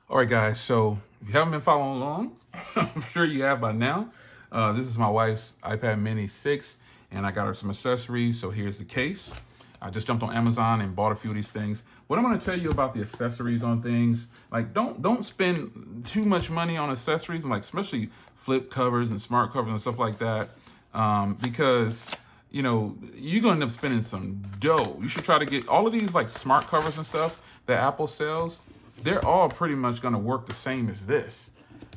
All right, guys, so if you haven't been following along, I'm sure you have by now. This is my wife's iPad mini 6, and I got her some accessories, so here's the case. I just jumped on Amazon and bought a few of these things. What I'm gonna tell you about the accessories on things, like don't spend too much money on accessories, and like especially flip covers and smart covers and stuff like that, because you know, you're gonna end up spending some dough. You should try to get all of these like smart covers and stuff that Apple sells. They're all pretty much gonna work the same as this.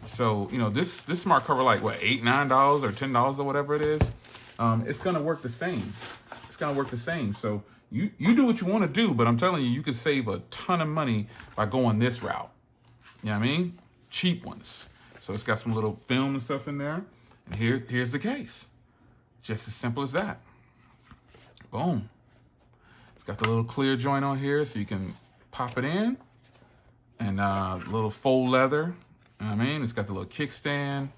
So, you know, this smart cover, like what, $8, $9 or $10 or whatever it is, it's gonna work the same. It's gonna work the same. So you do what you want to do, but I'm telling you, you can save a ton of money by going this route. You know what I mean? Cheap ones. So it's got some little film and stuff in there. And here's the case. Just as simple as that. Boom. It's got the little clear joint on here so you can pop it in. And little faux leather. You know what I mean? It's got the little kickstand,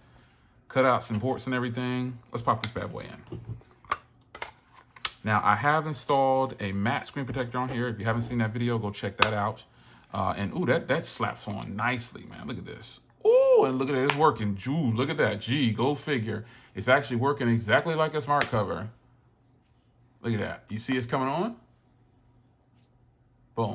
cutouts and ports and everything. Let's pop this bad boy in. Now, I have installed a matte screen protector on here. If you haven't seen that video, go check that out. And ooh, that slaps on nicely, man. Look at this. Oh, and look at it, it's working. Ooh, look at that. Gee, go figure. It's actually working exactly like a smart cover. Look at that. You see it's coming on? Boom.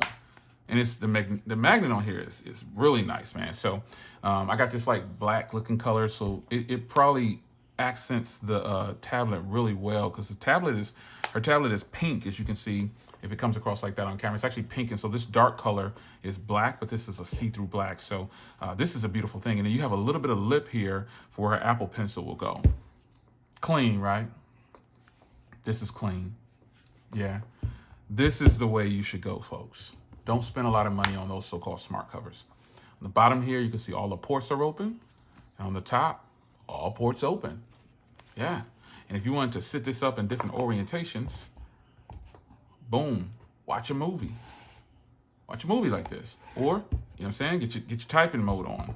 And it's the magnet on here is really nice, man. So I got this like black looking color, so it probably accents the tablet really well, because her tablet is pink, as you can see if it comes across like that on camera. It's actually pink, and so this dark color is black, but this is a see-through black. So this is a beautiful thing. And then you have a little bit of lip here for where her Apple Pencil will go. Clean, right? This is clean. Yeah. This is the way you should go, folks. Don't spend a lot of money on those so-called smart covers. On the bottom here, you can see all the ports are open. And on the top, all ports open. Yeah. And if you wanted to sit this up in different orientations, boom, watch a movie. Watch a movie like this. Or, you know what I'm saying? Get your typing mode on.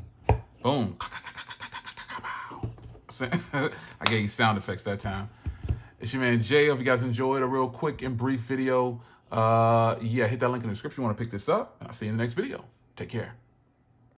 Boom. I gave you sound effects that time. It's your man Jay. Hope you guys enjoyed a real quick and brief video. Yeah, hit that link in the description if you want to pick this up. And I'll see you in the next video. Take care.